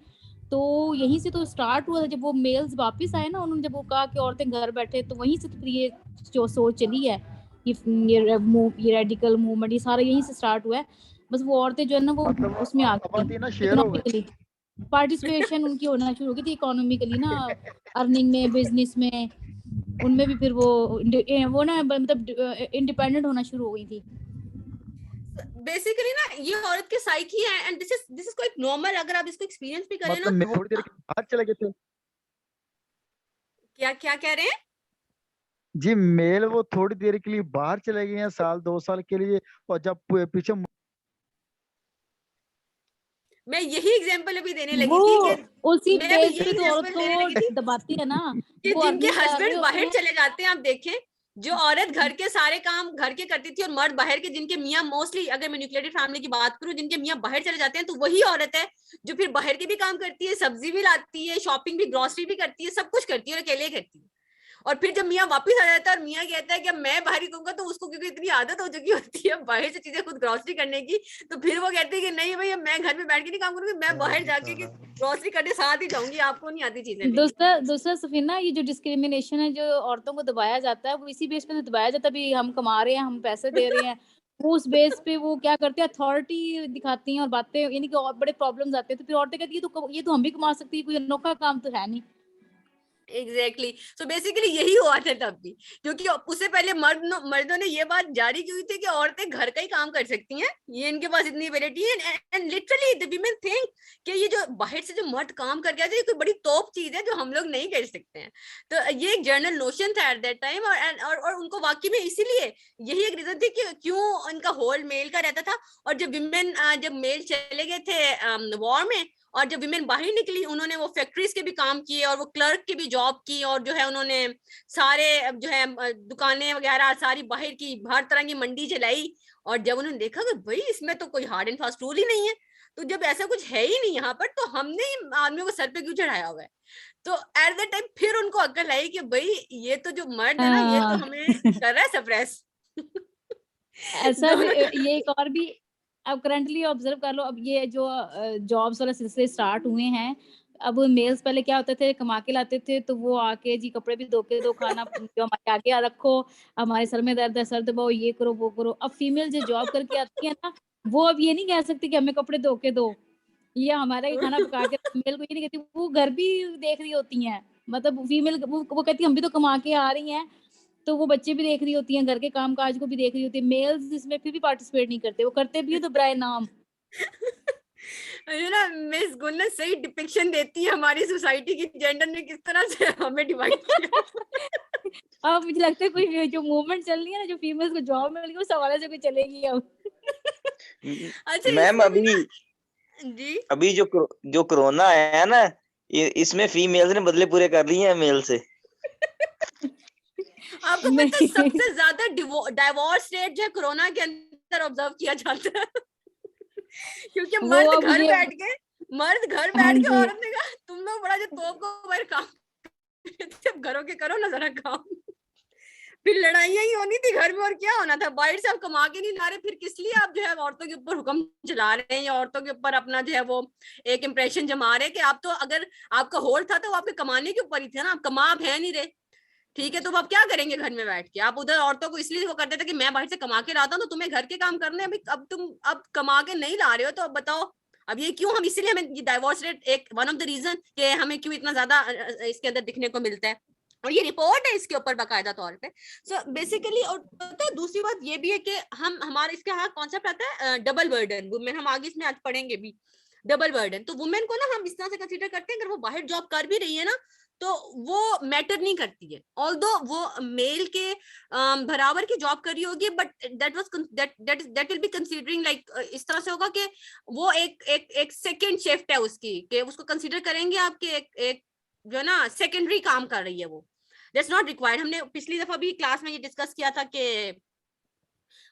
तो यहीं से तो स्टार्ट हुआ था, जब वो मेल्स वापस आए ना, उन्होंने जब वो कहा कि औरतें घर बैठे, तो वहीं से तो फिर ये जो सोच चली है, ये रेडिकल मूवमेंट, ये सारा यहीं से स्टार्ट हुआ है। बस वो औरतें जो है ना वो मतलब उसमें आ आबादी ना गई शेयर हो गई। इकोनॉमिकली, पार्टिसिपेशन उनकी होना शुरू हो गई थी इकोनॉमिकली ना, अर्निंग में, बिजनेस में, उनमें भी फिर वो ना मतलब इंडिपेंडेंट होना शुरू हो गई थी। बेसिकली ना ये औरत के साइकी है, and this is quite normal, अगर आप इसको एक्सपीरियंस भी करें ना। मतलब मैं थोड़ी देर के लिए बाहर चले गए थे। क्या क्या कह रहे हैं? जी मेल वो थोड़ी देर के लिए बाहर चले गए हैं, साल 2 साल के लिए, और जब पीछे देने लगी वो थी कि उसी मैं भी बेस यही पे तो औरत एग्जाम्पल को देने वो लगी थी दबाती है ना, कि वो जिनके अर्निंग कर रहे हस्बैंड होते बाहर हैं। चले जाते हैं, आप देखें, जो औरत घर के सारे काम घर के करती थी और मर्द बाहर के, जिनके मियाँ मोस्टली, अगर मैं न्यूक्लियर फैमिली की बात करूं, जिनके मियाँ बाहर चले जाते हैं, तो वही औरत है जो फिर बाहर के भी काम करती है, सब्जी भी लाती है, शॉपिंग भी, ग्रोसरी भी करती है, सब कुछ करती है और अकेले करती है। और फिर जब मियाँ वापस आ जाता है और मियाँ कहता है कि अब मैं बाहर ही कहूंगा, तो उसको क्योंकि इतनी आदत हो चुकी होती है बाहर से चीजें खुद ग्रोसरी करने की, तो फिर वो कहती है कि नहीं भैया, मैं घर में बैठ के नहीं काम करूंगी, मैं बाहर जाके ग्रोसरी करने साथ ही जाऊंगी, आपको नहीं आती चीजें मेरी। दूसरा दूसरा सफीना, ये जो डिस्क्रिमिनेशन है, जो औरतों को दबाया जाता है, वो इसी बेस पे तो दबाया जाता है, भी हम कमा रहे हैं, हम पैसे दे रहे हैं, वो उस बेस पे वो क्या करते हैं, अथॉरिटी दिखाती हैं और बातें, यानी कि और बड़े प्रॉब्लम्स आते हैं, तो फिर औरतें कहती है तो ये तो हम भी कमा सकती है, कोई अनोखा काम तो है नहीं। एग्जैक्टली सो बेसिकली यही हुआ था तब भी, क्योंकि उससे पहले मर्दों ने ये बात जारी की हुई थी कि औरतें घर का ही काम कर सकती हैं, ये इनके पास इतनी एबिलिटी है, and literally the women think कि ये जो बाहर से जो मर्द काम करके आते हैं, ये कोई बड़ी तोप चीज है जो हम लोग नहीं कर सकते हैं। तो ये एक जनरल नोशन था एट दैट टाइम, और उनको वाकई में इसीलिए यही एक रीजन थी कि क्यों उनका होल्ड मेल का रहता था। और जब मेल चले गए थे वॉर में, और जब विमेन बाहर निकली, उन्होंने वो फैक्ट्रीज के भी काम किए और वो क्लर्क की भी जॉब की, और जो है उन्होंने सारे जो है दुकानें वगैरह सारी बाहर की, हर तरह की मंडी चलाई। और जब उन्होंने देखा कि भाई इसमें तो कोई हार्ड एंड फास्ट रूल ही नहीं है, तो जब ऐसा कुछ है ही नहीं यहाँ पर, तो हमने आदमियों को सर पे क्यों चढ़ाया हुआ है। तो एट द टाइम फिर उनको अक्ल आई कि भाई ये तो जो मर्द है ना, ये तो हमें कर रहा है सप्रेस। ऐसा भी, ये एक और भी अब करंटली ऑब्जर्व कर लो, अब ये जो जॉब्स वाला सिलसिले स्टार्ट हुए हैं, अब मेल्स पहले क्या होते थे, कमा के लाते थे, तो वो आके जी कपड़े भी धो के दो, खाना जो हमारे आगे रखो, हमारे सर में दर्द है, सर दबाओ, ये करो वो करो। अब फीमेल जो जॉब करके आती है ना, वो अब ये नहीं कह सकती कि हमें कपड़े धो के दो, ये हमारा ही खाना पका के, मेल को ये नहीं कहती, वो घर भी देख रही होती हैं। मतलब फीमेल वो कहती है हम भी तो कमा के आ रही हैं, तो वो बच्चे भी देख रही होती हैं, घर के काम काज को भी देख रही होती है। मेल्स इसमें फिर भी पार्टिसिपेट नहीं करते, वो करते भी है तो बराए नाम। यू ना, मिस गुल ने सही डिपिक्शन देती है हमारी सोसाइटी की, जेंडर ने किस तरह से हमें डिवाइड किया। अब मुझे लगता है कोई जो मूवमेंट चल रही है ना, जो फीमेल्स को जॉब मिल गई, उस हवाले से कोई चलेगी अब। अच्छा, मैम इसमें भी अभी ना जी, अभी जो कोरोना आया है ना, इसमें फीमेल्स ने बदले पूरे कर लिए हैं मेल से। आपको पता है सबसे ज्यादा डाइवोर्स रेट जो है कोरोना के अंदर ऑब्जर्व किया जाता है। क्योंकि वो मर्द अब घर ये, बैठ के, हाँ जी, औरत ने कहा तुम लोग बड़ा जो तोप को बाहर काम सब घरों के करो ना जरा काम। फिर लड़ाइयां ही होनी थी घर में, और क्या होना था, बाहर से आप कमा के नहीं ला रहे, फिर किस लिए आप जो है औरतों के ऊपर हुक्म चला रहे हैं, या औरतों के ऊपर अपना जो है वो एक इंप्रेशन जमा रहे हैं कि आप तो, अगर आपका होल्ड था तो वो आपके कमाने के ऊपर ही थे ना, आप कमा आप है नहीं रहे, ठीक है, तो आप क्या करेंगे घर में बैठ के। आप उधर औरतों को इसलिए वो करते थे कि मैं बाहर से कमा के लाता हूँ तो तुम्हें घर के काम करने हैं, अब तुम अब कमा के नहीं ला रहे हो, तो अब बताओ अब ये क्यों, हम इसीलिए हमें ये डाइवोर्स रेट एक वन ऑफ द रीजन कि हमें क्यों इतना ज्यादा इसके अंदर दिखने को मिलता है, और ये रिपोर्ट है इसके ऊपर बाकायदा तौर पे। सो बेसिकली, और पता है दूसरी बात ये भी है कि हम हमारा इसके यहाँ कॉन्सेप्ट आता है डबल बर्डन वुमेन, हम आगे इसमें आज पढ़ेंगे भी डबल बर्डन। तो वुमेन को ना हम इस तरह से कंसीडर करते हैं, अगर वो बाहर जॉब कर भी रही है ना, तो वो मैटर नहीं करती है, ऑल्दो वो मेल के बराबर की जॉब कर रही होगी, but that will be considering like इस तरह से होगा कि वो एक सेकंड शिफ्ट है उसकी, कि उसको कंसीडर करेंगे आपके एक जो है ना सेकेंडरी काम कर रही है वो, दैट्स नॉट रिक्वायर्ड। हमने पिछली दफा भी क्लास में ये डिस्कस किया था कि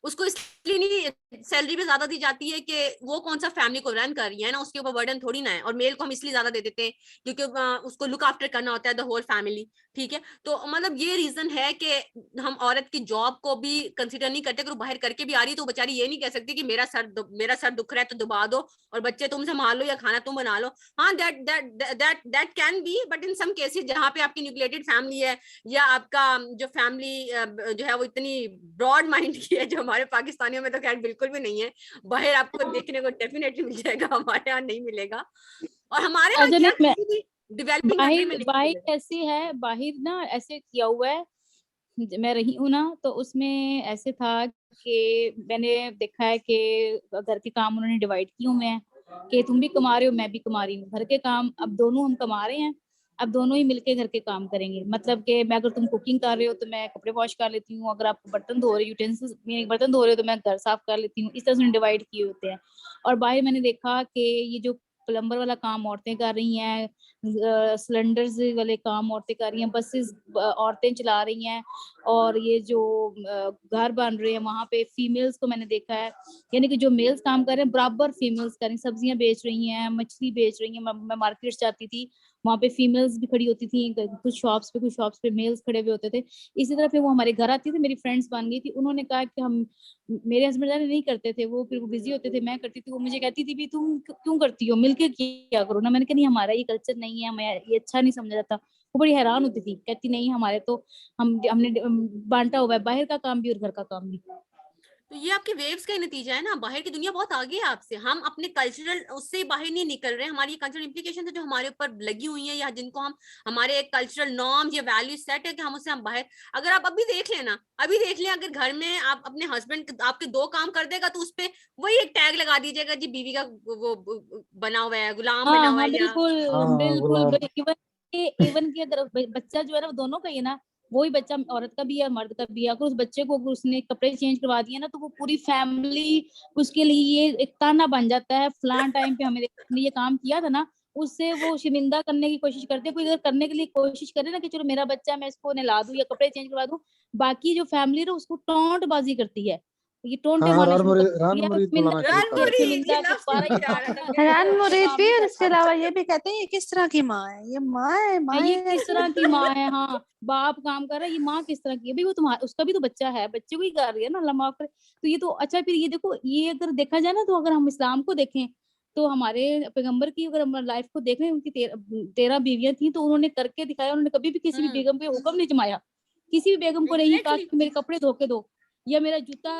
उसको इसलिए नहीं सैलरी भी ज्यादा दी जाती है कि वो कौन सा फैमिली को रन कर रही है ना, उसके ऊपर बर्डन थोड़ी ना है, और मेल को हम इसलिए ज्यादा दे देते हैं क्योंकि उसको लुक आफ्टर करना होता है द होल फैमिली, ठीक है। तो मतलब ये रीजन है कि हम औरत की जॉब को भी कंसिडर नहीं करते, अगर बाहर करके भी आ रही है तो बेचारी ये नहीं कह सकती कि मेरा सर दुख रहा है तो दबा दो और बच्चे तुम संभाल लो या खाना तुम बना लो। हाँ, that can be, but in some cases जहाँ पे आपकी न्यूक्लिएटेड फैमिली है, या आपका जो फैमिली जो है वो इतनी ब्रॉड माइंड की है, जो हमारे पाकिस्तानियों में तो खैर बिल्कुल भी नहीं है, बाहर आपको देखने को डेफिनेटली मिल जाएगा, हमारे यहाँ नहीं मिलेगा, और हमारे यहाँ अच्छा क्या नहीं, किसी भी डेवलपिंग कंट्री में नहीं बाहिर मिलेगा। ऐसी है, बाहिर ना ऐसे किया हुआ है, मैं रही हूँ ना, तो उसमें ऐसे था कि मैंने देखा है कि घर के काम उन्होंने डिवाइड किए हुए हैं, कि तुम भी कमा रहे हो, मैं भी कमा रही हूँ, घर के काम अब दोनों हम कमा रहे हैं, अब दोनों ही मिलके घर के काम करेंगे। मतलब कि मैं, अगर तुम कुकिंग कर रहे हो तो मैं कपड़े वॉश कर लेती हूँ, अगर आप बर्तन धो रहे हो, यूटेंसिल्स बर्तन धो रहे हो, तो मैं घर साफ कर लेती हूँ। इस तरह से डिवाइड किए होते हैं। और बाहर मैंने देखा कि ये जो प्लम्बर वाला काम औरतें कर रही हैं, सिलेंडर्स वाले काम औरतें कर रही हैं, बसेस औरतें चला रही हैं, और ये जो घर बन रहे हैं वहां पे फीमेल्स को मैंने देखा है, यानी कि जो मेल्स काम कर रहे हैं बराबर फीमेल्स कर रही हैं, सब्जियां बेच रही हैं, मछली बेच रही हैं। मैं मार्केट जाती थी, वहां पे फीमेल्स भी खड़ी होती थी, कुछ शॉप्स पे मेल्स खड़े हुए होते थे। इसी तरह फिर वो हमारे घर आती थी, मेरी फ्रेंड्स बन गई थी, उन्होंने कहा कि हम, मेरे हस्बैंड नहीं करते थे वो, फिर वो बिजी होते थे, मैं करती थी, वो मुझे कहती थी भी तुम क्यों करती हो, मिलके किया करो ना। मैंने कहा नहीं, हमारा ये कल्चर नहीं है, हमें ये अच्छा नहीं समझा जाता। वो बड़ी हैरान होती थी, कहती नहीं हमारे तो हमने बांटा हुआ है, बाहर का काम भी और घर का काम भी। तो ये आपके वेव्स का ही नतीजा है ना, बाहर की दुनिया बहुत आगे है आपसे, हम अपने कल्चरल उससे बाहर नहीं निकल रहे, हमारी कल्चरल इंप्लीकेशन है जो हमारे ऊपर लगी हुई है, या जिनको हम हमारे कल्चरल नॉर्म्स या वैल्यू सेट है कि हम उससे हम बाहर। अगर आप अभी देख लेना, अभी देख लें, अगर घर में आप अपने हस्बैंड आपके 2 काम कर देगा तो उसपे वही एक टैग लगा दीजिएगा जी, बीवी का वो बना हुआ है, गुलाम बना हुआ हाँ है, या बिल्कुल हाँ बिल्कुल। गुलाम। इवन की अगर बच्चा जो है ना वो दोनों का ही है ना, वही बच्चा औरत का भी है और मर्द का भी है, अगर उस बच्चे को अगर उसने कपड़े चेंज करवा दिए ना तो वो पूरी फैमिली उसके लिए ये एक ताना बन जाता है, फलान टाइम पे हमने ये काम किया था ना। उससे वो शर्मिंदा करने की कोशिश करते हैं। कोई अगर करने के लिए कोशिश करे ना कि चलो मेरा बच्चा, मैं इसको नहला दूं या कपड़े चेंज करवा दूं, बाकी जो फैमिली ना उसको टोंट बाजी करती है, ये टोंटे हाँ मारना शुरू कर रान दिया, मुरीद मौलाना शरीफ का रनमुरी, बच्चा। ये शर्मिंदा लफ्ज गुब्बारा, नहीं ये जा रहा था काम मेरे नहीं मुंह करता, से। ये मुरीद काम भी, नहीं और इसके करता। अलावा ये भी कहते हैं ये किस तरह की माँ है, ये माँ ये है। किस तरह की माँ है, हाँ बाप काम कर रहा है, ये माँ किस तरह की है भाई, वो तुम्हारा उसका भी तो बच्चा है, बच्चे को ही कर रही है ना, अल्लाह माफ करे। तो ये तो अच्छा, फिर ये देखो, ये अगर देखा जाए ना, तो अगर हम इस्लाम को देखें तो हमारे पैगंबर की अगर हम लाइफ को देखें, उनकी 13 बीवियां थी, तो उन्होंने करके दिखाया, उन्होंने कभी भी किसी भी बेगम पे हुक्म नहीं जमाया, किसी भी बेगम को नहीं कहा एग्जैक्टली। कि मेरे कपड़े धो के दो या मेरा जूता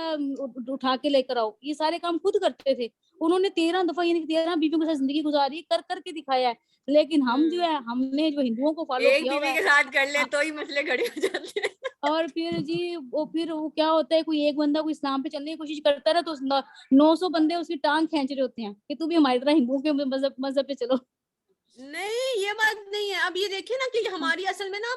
उठा के लेकर आओ, ये सारे काम खुद करते थे। उन्होंने 13 दफा यानी 13 बीवियों के साथ जिंदगी गुजारी, कर करके दिखाया है। लेकिन हम जो है, हमने जो हिंदुओं को फॉलो एक किया हुआ बीवी है, के साथ कर ले तो ही मसले खड़े हो जाते हैं। और फिर जी फिर वो क्या होता है, कोई एक बंदा कोई इस्लाम पे चलने की कोशिश करता है ना, तो 900 बंदे उसकी टांग खींच रहे होते हैं कि तू भी हमारी तरह हिंदुओं के मजहब पे चलो। नहीं, ये बात नहीं है। अब ये देखिए ना कि हमारी असल में ना,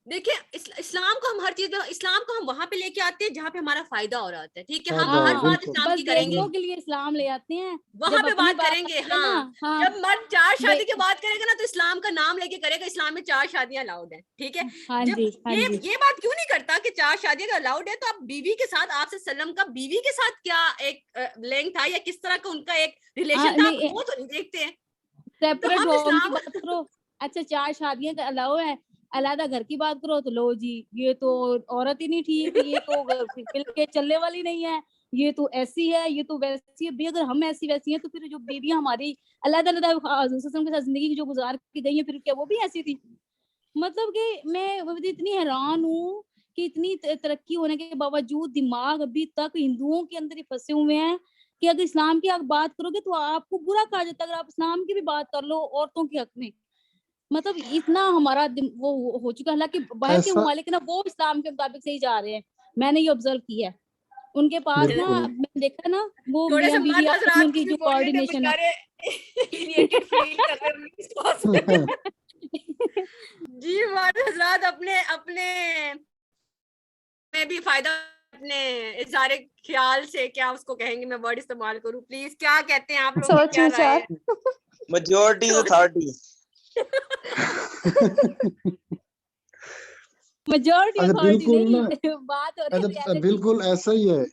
देखिए इस्लाम को हम हर चीज में, इस्लाम को हम वहां पे लेके आते हैं जहाँ पे हमारा फायदा हो रहा होता है, ठीक है, हम फायदा हो, हर हाँ बात बिल्कुल। इस्लाम बस की करेंगे, देखने के लिए इस्लाम ले आते हैं, वहां जब पे अपनी बात बात करेंगे। आती है ना, हाँ, हाँ जब मर्द 4 दे, शादी की बात करेगा ना तो इस्लाम का नाम लेके करेगा, इस्लाम में 4 शादियां अलाउड है, ठीक है। हाँ जब जी, हाँ जी। ये बात क्यों नहीं करता कि 4 शादियां अलाउड है, तो आप बीवी के साथ, आपसे सल्लम का बीवी के साथ क्या एक लिंक था या किस तरह का उनका एक रिलेशन था, आप नहीं, वो तो नहीं देखते हैं। तो सेपरेट हम होम की इस्लाम बात करो, अच्छा 4 शादियां का अलाउ है, अलग घर की बात करो तो लो जी, ये तो औरत ही नहीं ठीक, ये तो मिल के चलने वाली नहीं है, ये तो ऐसी है, ये तो वैसी है। भी अगर हम ऐसी वैसी हैं तो फिर जो बीवियां हमारी अलग अलग के साथ जिंदगी जो गुजार के गई है, फिर क्या वो भी ऐसी थी? मतलब कि मैं इतनी हैरान हूँ कि इतनी तरक्की होने के बावजूद दिमाग अभी तक हिंदुओं के अंदर ही फंसे हुए हैं कि अगर इस्लाम की आप बात करोगे तो आपको बुरा कहा जाता है, अगर आप इस्लाम की भी बात कर लो औरतों के हक में। मतलब इतना हमारा वो हो चुका है। हालांकि बाहर के ऐसा ममालिक ना वो इस्लाम के मुताबिक से ही जा रहे हैं, मैंने ये ऑब्जर्व किया है। उनके पास ना, बिल्कुल। मैंने देखा ना, वो थोड़े से मियाँ बीवी मर्द आपस में हजरात उनकी कुछ भी जो बोल रहे थे कोऑर्डिनेशन है। बेचारे, इरिटेटेड फील कर रहे हैं इस बात से। जी, मर्द हजरात अपने अपने में भी फायदा, अपने इज़हारे ख्याल से, क्या उसको कहेंगे, मैं वर्ड इस्तेमाल करूं प्लीज, क्या कहते हैं आप लोग की सोच क्या राय विचार। है? Majority is authority. मेजोरिटी अच्छा अथॉरिटी बिल्कुल नहीं ना, बात हो रही है अच्छा रियलिटी बिल्कुल की। ऐसा ही है।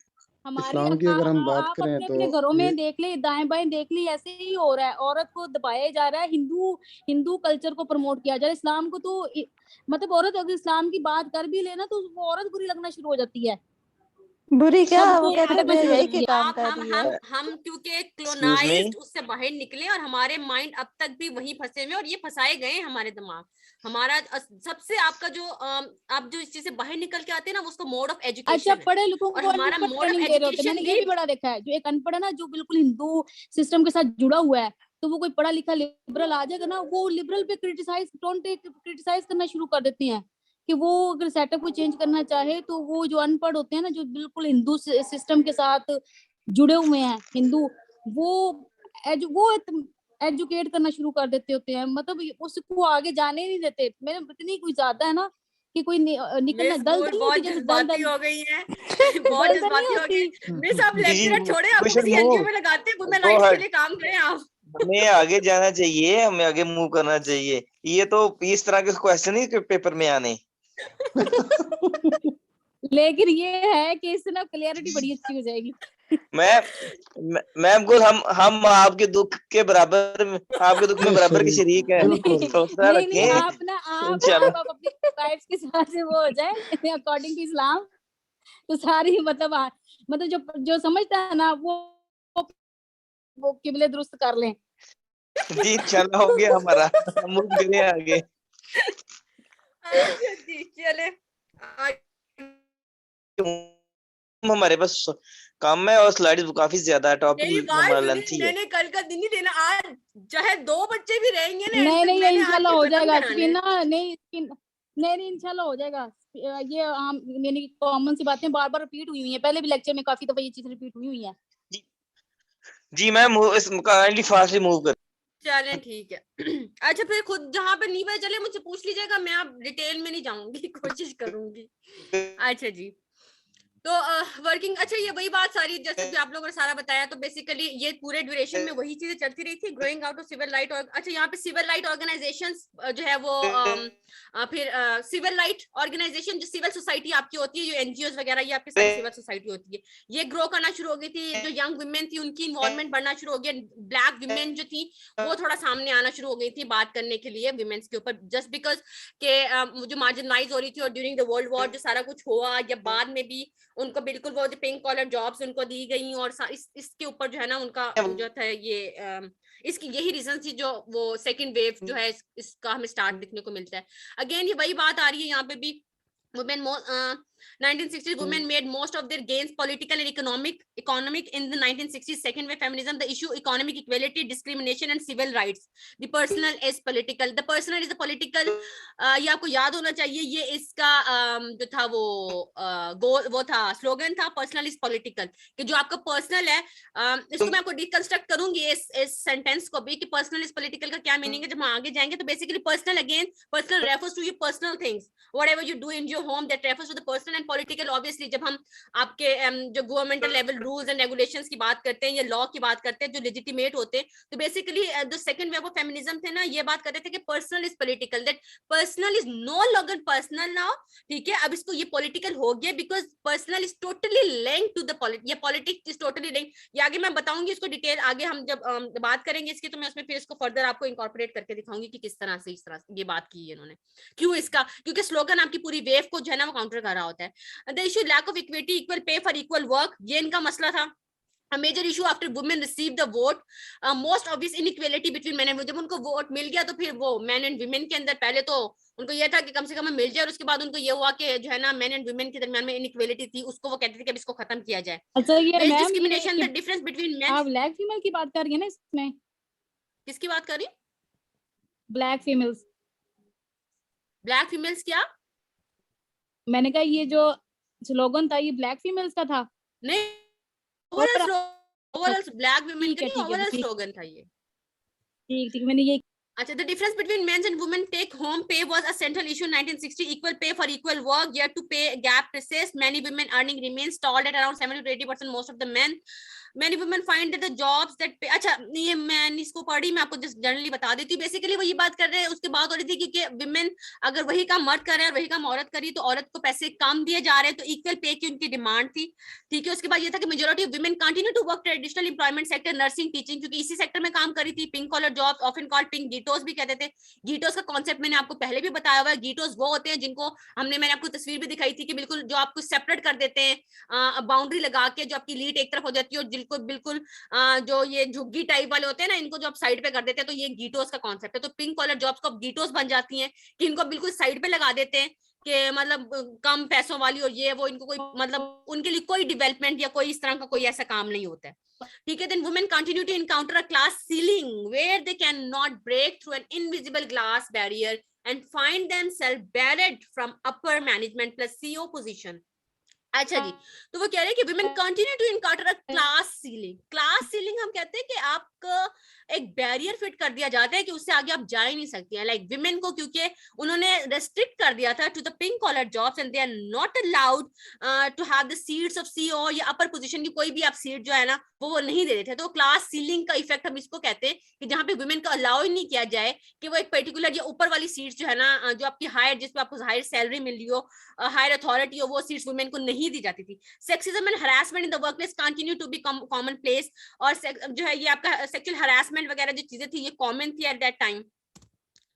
हमारे इस्लाम की अगर हम बात आप करें अपने तो अपने घरों ये में देख ले, दाएं बाएं देख ले, ऐसे ही हो रहा है, औरत को दबाया जा रहा है, हिंदू कल्चर को प्रमोट किया जा रहा है, इस्लाम को तो मतलब औरत अगर इस्लाम की बात कर भी लेना तो वो औरत बुरी लगना शुरू हो जाती है, बुरी क्या, वो सबको कहते बुरी हैं लगना शुरू हो बेहयाई जाती के है। काम आप कर रही है। हम क्योंकि एक्सक्यूज मी, क्लोनाइज्ड उससे बाहर निकले और हमारे माइंड अब तक भी वहीं फंसे हुए, और ये फंसाए गए हैं हमारे दिमाग। हमारा सबसे आपका जो आप जो इस चीज से बाहर निकल के आते हैं ना, उसको मोड ऑफ अच्छा, एजुकेशन है, पढ़े लिखों और को हमारा अनपढ़ मोड ऑफ ट्रेनिंग दे रहे होते हैं, एजुकेशन मैंने ये भी बड़ा देखा है। जो एक अनपढ़ है ना, जो बिल्कुल हिंदू सिस्टम के साथ जुड़ा हुआ है, तो वो कोई पढ़ा लिखा लिबरल आ जाएगा ना, वो लिबरल पे क्रिटिसाइज करना शुरू कर देते हैं कि वो अगर सेटअप को चेंज करना चाहे तो वो जो अनपढ़ होते हैं ना, जो बिल्कुल हिंदू सिस्टम के साथ जुड़े हुए हैं हिंदू, वो एजुकेट करना शुरू कर देते होते हैं, मतलब उसको आगे जाने नहीं देते। मेरे इतनी कोई ज्यादा है ना कि कोई निकलना, मिस दल गुल नहीं होती, बहुत जैसे जज्बाती हो गई है। बहुत दल नहीं जज्बाती हो होती। गई मिस, आप जी लेक्चरर छोड़े, आप वी शुड किसी एनजीओ मूव, में लगाते हैं, गो वुमेन राइट्स के अहेड। लिए काम करें आप। हमें आगे जाना चाहिए, हमें आगे मूव करना चाहिए। ये तो इस तरह के क्वेश्चन ही पेपर में आने। लेकिन ये है कि इससे ना क्लियरिटी बड़ी अच्छी हो जाएगी। मैम कुल हम आपके दुख के बराबर, आपके दुख में बराबर के शरीक है, बिल्कुल। हौसला नहीं रखें आप ना आप इंशाल्लाह। अपनी वाइफ्स के साथ से वो हो जाए अकॉर्डिंग टू इस्लाम, तो सारी मतलब जो जो समझता है ना वो किबले दुरुस्त कर लें। जी इंशाल्लाह हो गया हमारा, हम मूव करें आगे। अच्छा जी चले हमारे पास काम है और स्लाइड्स काफी ज्यादा है, मेरी टॉपिक बात हमारा सुनिए, लेंथी है। मैंने कल का दिन ही देना, आज चाहे 2 बच्चे भी रहेंगे ना एंड नहीं तक नहीं ये मैंने आज इंशाल्लाह के हो खत्म जाएगा कराने हैं। ना, नहीं इंशाल्लाह हो जाएगा। ये आम यानी कॉमन सी बातें बार बार रिपीट हुई हुई है, पहले भी लेक्चर में काफी दफा ये चीज रिपीट हुई हुई है। जी मैम इस काइंडली फास्टली मूव कर। चलें ठीक है। अच्छा फिर खुद जहाँ पे नहीं पता चले मुझसे पूछ लीजिएगा, मैं अब डिटेल में नहीं जाऊंगी, कोशिश करूंगी। अच्छा जी तो वर्किंग, अच्छा ये वही बात सारी जैसे कि आप लोगों ने सारा बताया, तो बेसिकली ये पूरे ड्यूरेशन में वही चीजें चलती रही थी, growing out of civil right. अच्छा यहाँ पे सिविल राइट ऑर्गेनाइजेशंस जो है वो फिर सिविल राइट ऑर्गेनाइजेशन जो सिविल सोसाइटी आपकी होती है, जो एनजीओ वगैरह, ये आपकी सारी सिविल सोसाइटी होती है, ये ग्रो करना शुरू हो गई थी। जो यंग वुमेन थी उनकी इन्वॉल्वमेंट बढ़ना शुरू हो गया, ब्लैक वुमेन जो थी वो थोड़ा सामने आना शुरू हो गई थी बात करने के लिए वुमेन्स के ऊपर, जस्ट बिकॉज के जो मार्जिनलाइज हो रही थी, और ड्यूरिंग द वर्ल्ड वॉर जो सारा कुछ हुआ, या बाद में भी उनको बिल्कुल वो जो पिंक कॉलर जॉब्स उनको दी गई, और इसके ऊपर जो है ना उनका जो था ये इसकी यही रीजन थी जो वो सेकंड वेव जो है इसका हमें स्टार्ट दिखने को मिलता है। अगेन ये वही बात आ रही है यहाँ पे भी, women 1960s women made most of their gains political and economic in the 1960s second wave feminism. The issue economic equality, discrimination and civil rights. The personal is political, the personal is the political. ये आपको याद होना चाहिए, ये इसका जो था वो गोल वो था, स्लोगन था, पर्सनल इज पॉलिटिकल, कि जो आपका पर्सनल है इसको मैं आपको डिकंस्ट्रक्ट करूंगी इस सेंटेंस को भी, कि पर्सनल इज पॉलिटिकल का क्या मीनिंग है जब हम आगे जाएंगे। तो basically personal, again personal refers to your personal things, whatever you do in your home, that refers to the personal, and political obviously जब हम आपके जो governmental level rules and regulations की बात करते हैं या लॉ की बात करते हैं जो लेजिटिमेट होते हैं, तो बेसिकली जो सेकंड वेव ऑफ फेमिनिज्म थे ना, ये बात करते थे कि personal is political, that personal is no longer personal now, ठीक है, अब इसको ये पॉलिटिकल हो गया, because personal is totally linked to the politics, politics is totally linked. ये आगे मैं बताऊंगी इसको डिटेल, आगे हम जब बात करेंगे इसकी, तो मैं उसमें फिर इसको फर्दर आपको इंकॉर्पोरेट करके दिखाऊंगी कि किस तरह से इस तरह ये बात की है इन्होंने, क्यों इसका, क्योंकि स्लोगन आपकी पूरी वेव को जो है ना वो काउंटर कर रहा होता है। The issue lack of equity, equal pay for equal work, ये इनका मसला था। A major issue after women received the vote, most obvious inequality between men and women. जब उनको वोट मिल गया तो फिर वो men and women के अंदर पहले तो उनको ये था कि कम से कम मिल जाए, और उसके बाद उनको ये हुआ कि जो है ना men and women के दरमियान में इनइक्वालिटी थी, उसको वो कहते थे कि अब इसको खत्म किया जाए। अच्छा ये ma'am discrimination, the difference between men, आप ब्लैक फीमेल की बात कर रही है ना इसमें? किसकी बात कर रही? Black females. ब्लैक फीमेल्स क्या? मैंने कहा ये जो स्लोगन था ये ब्लैक फीमेल्स का था? नहीं, ओवरऑल ब्लैक वुमेन का नहीं, ओवरऑल स्लोगन था ये। ठीक मैंने ये अच्छा, the difference between men's and women take home pay was a central issue in 1960. Equal pay for equal work, yet to pay gap persists. Many women earning remains stalled at around 70 to 80%. Most of the men, many women find that the jobs that pay, अच्छा ये मैं इसको पढ़ी, मैं आपको just generally बता देती हूँ। बेसिकली वही बात कर रहे हैं, उसके बाद हो रही थी क्योंकि विमेन अगर वही काम मर्द कर रहे हैं और वही काम औरत करी, तो औरत को पैसे कम दिए जा रहे हैं, तो इक्वल पे की उनकी डिमांड थी, ठीक है। उसके बाद ये था कि majority of women continue to work traditional employment sector, nursing, teaching, क्योंकि इसी सेक्टर में काम करी थी। Pink collar jobs, often called pink ghettos भी कहते थे। गीटोस का कॉन्सेप्ट मैंने आपको पहले भी बताया हुआ है। गीटोस वो होते हैं जिनको मैंने आपको तस्वीर भी दिखाई थी कि बिल्कुल जो आपको सेपरेट कर देते हैं, बाउंड्री लगा के, जो आपकी लीड एक तरफ हो जाती है, और जिनको बिल्कुल जो ये झुग्गी टाइप वाले होते हैं ना, इनको जो आप साइड पे कर देते हैं, तो ये गीटोस का कॉन्सेप्ट है। तो पिंक कॉलर जॉब्स को गीटोस बन जाती हैं कि इनको बिल्कुल साइड पे लगा देते हैं कि मतलब कम पैसों वाली, और ये वो, इनको कोई मतलब उनके लिए कोई डेवलपमेंट या कोई इस तरह का कोई ऐसा काम नहीं होता है, ठीक है। Then women continue to encounter a class ceiling where they cannot break through an invisible glass barrier and find themselves barred from upper management plus CEO position. अच्छा जी, तो वो कह रहे हैं कि women continue to encounter a class ceiling. Class ceiling हम कहते हैं कि आपको एक बैरियर फिट कर दिया जाता है कि उससे आगे आप जा ही नहीं सकती हैं, लाइक विमेन को, क्योंकि उन्होंने रेस्ट्रिक्ट कर दिया था to the pink collar jobs and they are not allowed to have the seats of CEO या अपर पोजीशन की कोई भी आप सीट जो है ना वो नहीं दे रहे थे। तो क्लास सीलिंग का इफेक्ट हम इसको कहते हैं कि जहाँ पे वुमेन को अलाउ ही नहीं किया जाए कि वो एक पर्टिकुलर या ऊपर वाली सीट जो है ना, जो आपकी हायर, जिसपे आपको हायर सैलरी मिल रही हो, हायर अथॉरिटी हो, वो सीट्स वुमेन को नहीं दी जाती थी। Sexism and harassment in the workplace continue to be common place, और जो है ये आपका सेक्सुअल हरासमेंट वगैरह जो चीजें थी ये कॉमन थी एट दैट टाइम।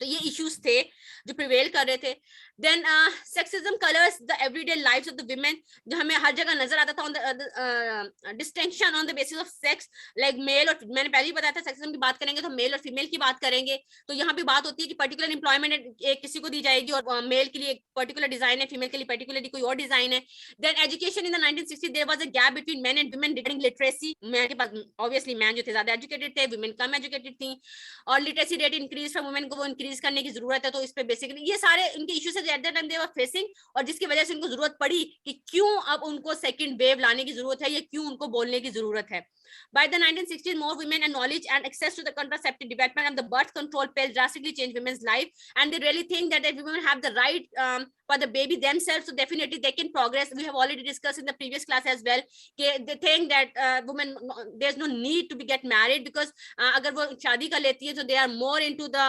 तो ये इश्यूज थे जो प्रिवेल कर रहे थे। Then sexism colours the everyday lives of the women, जो हमें हर जगह नजर आता था on the distinction on the basis of sex, like male और, मैंने पहले ही बताया था सेक्सिज्म की बात करेंगे तो मेल और फीमेल की बात करेंगे, तो यहाँ पे बात होती है कि पर्टिकुलर एम्प्लॉयमेंट एक किसी को दी जाएगी और मेल के लिए एक पर्टिकुलर डिजाइन है, फीमेल के लिए पर्टिकुलरली कोई और डिजाइन है। Then education in the 1960 there was a gap between men and women regarding literacy. Man के पास ऑब्वियसली मैन जो थे ज्यादा एजुकेटेड थे, वुमेन कम एजुकेटेड थी, और literacy rate increase from women को वो इंक्रीज करने की जरूरत है। तो इस पे बेसिकली ये सारे उनके issues at that time they were facing, और जिसकी वजह से उनको जरूरत पड़ी कि क्यों अब उनको सेकंड वेव लाने की जरूरत है या क्यों उनको बोलने की जरूरत है। By the 1960s, more women and knowledge and access to the contraceptive development and the birth control pills drastically changed women's life, and they really think that if women have the right for the baby themselves, so definitely they can progress. We have already discussed in the previous class as well. They think that women, there's no need to be get married because अगर वो शादी कर लेती है तो they are more into the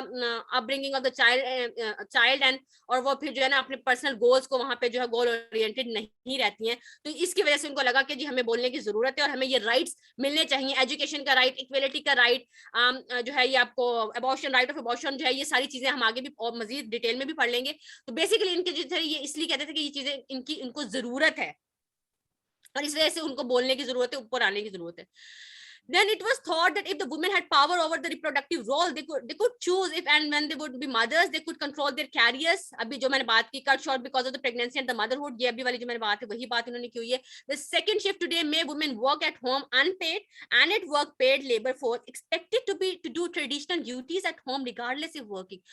upbringing of the child and और वो फिर जो है ना अपने पर्सनल गोल्स को वहां पे जो है गोल ओरिएंटेड नहीं रहती हैं। तो इसकी वजह से उनको लगा कि जी हमें बोलने की जरूरत है और हमें ये राइट्स मिलने चाहिए, एजुकेशन का राइट, इक्वलिटी का राइट, जो है ये आपको अबॉर्शन, राइट ऑफ अबॉर्शन जो है, ये सारी चीजें हम आगे भी और मजीद डिटेल में भी पढ़ लेंगे। तो बेसिकली इनके जो थे ये इसलिए कहते थे कि ये चीजें इनको जरूरत है और इस वजह से उनको बोलने की जरूरत है, ऊपर आने की जरूरत है। Then it was thought that if the women had power over the reproductive role, they could choose if and when they would be mothers, they could control their careers. अभी जो मैंने बात की, cut short because of the pregnancy and the motherhood, ये अभी वाली जो मैंने बात है वही बात इन्होंने की हुई है। The second shift today may women work at home unpaid and at work paid labor force expected to do traditional duties at home regardless of working.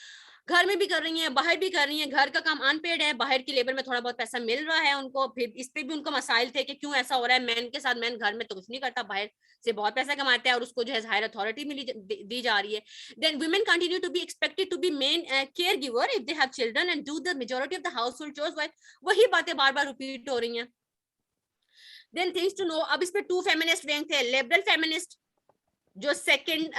घर में भी कर रही हैं, बाहर भी कर रही हैं, घर का काम अनपेड है, बाहर की लेबर में थोड़ा बहुत पैसा मिल रहा है उनको। फिर इस पे भी उनको मसाइल थे कि क्यों ऐसा हो रहा है, मैन के साथ मैन घर में तो कुछ नहीं करता, बाहर से बहुत पैसा कमाता है और उसको जो है हायर अथॉरिटी मिली दी जा रही है। Then women continue to be expected to be main care giver if they have children and do the majority of the household chores. वही बातें बार बार रिपीट हो रही हैं। देन थिंग्स टू नो, अब इस पे टू फेमिनिस्ट विंग थे, liberal feminist जो सेकंड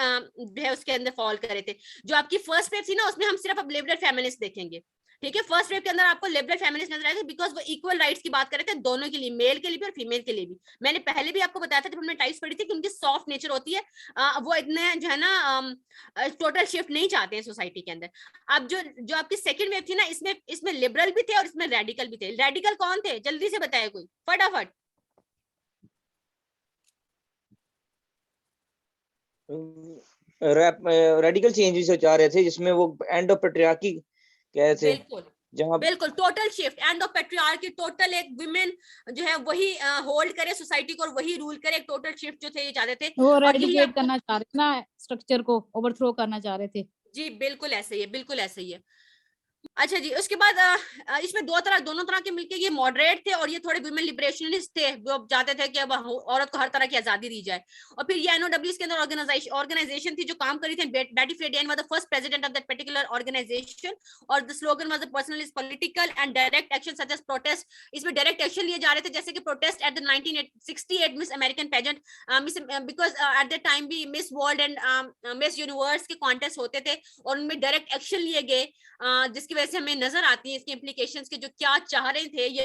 है उसके अंदर फॉल करे थे। जो आपकी फर्स्ट वेव थी ना उसमें हम सिर्फ अब लिबरल फेमिनिस्ट देखेंगे, ठीक है। फर्स्ट वेव के अंदर आपको लिबरल फेमिनिस्ट नजर आए थे बिकॉज वो इक्वल राइट्स की बात कर रहे थे दोनों के लिए, मेल के लिए भी और फीमेल के लिए भी। मैंने पहले भी आपको बताया था जब हमने टाइप्स पढ़ी थी कि उनकी सॉफ्ट नेचर होती है, वो इतने जो है ना टोटल शिफ्ट नहीं चाहते हैं सोसाइटी के अंदर। अब जो आपकी सेकंड वेव थी ना इसमें लिबरल भी थे और इसमें रेडिकल भी थे। रेडिकल कौन थे जल्दी से बताया कोई फटाफट। रेडिकल चेंजेस जो चाह रहे थे जिसमें वो एंड ऑफ पैट्रियार्की कह रहे थे। बिल्कुल जहां बिल्कुल total shift, end of patriarchy, total एक विमेन जो है वही होल्ड करे सोसाइटी को और वही रूल करे, एक टोटल शिफ्ट जो थे ये चाहते थे। वो रेडिकेट करना चाह रहे थे ना, स्ट्रक्चर को ओवरथ्रो करना चाह रहे थे। जी बिल्कुल ऐसे ही है, बिल्कुल ऐसे ही है। अच्छा जी, उसके बाद इसमें दोनों तरह के मिलके ये मॉडरेट थे और ये थोड़े वुमेन लिबरेशनिस्ट थे, वो चाहते थे कि अब औरत को हर तरह की आजादी दी जाए। और फिर ये एनओडब्ल्यूएस के अंदर ऑर्गेनाइजेशन थी जो काम करी थी। Betty Friedan was the first president of that particular organization और the slogan was the personal is political and direct action such as protest. इसमें डायरेक्ट एक्शन लिए जा रहे थे जैसे कि protest at the 1968 Miss American pageant, because at that time भी Miss World and Miss Universe के कॉन्टेस्ट होते थे और उनमें डायरेक्ट एक्शन लिए गए, जिसकी वजह से हमें नजर आती है इसकी इम्प्लीकेशंस के जो क्या चाह रहे थे ये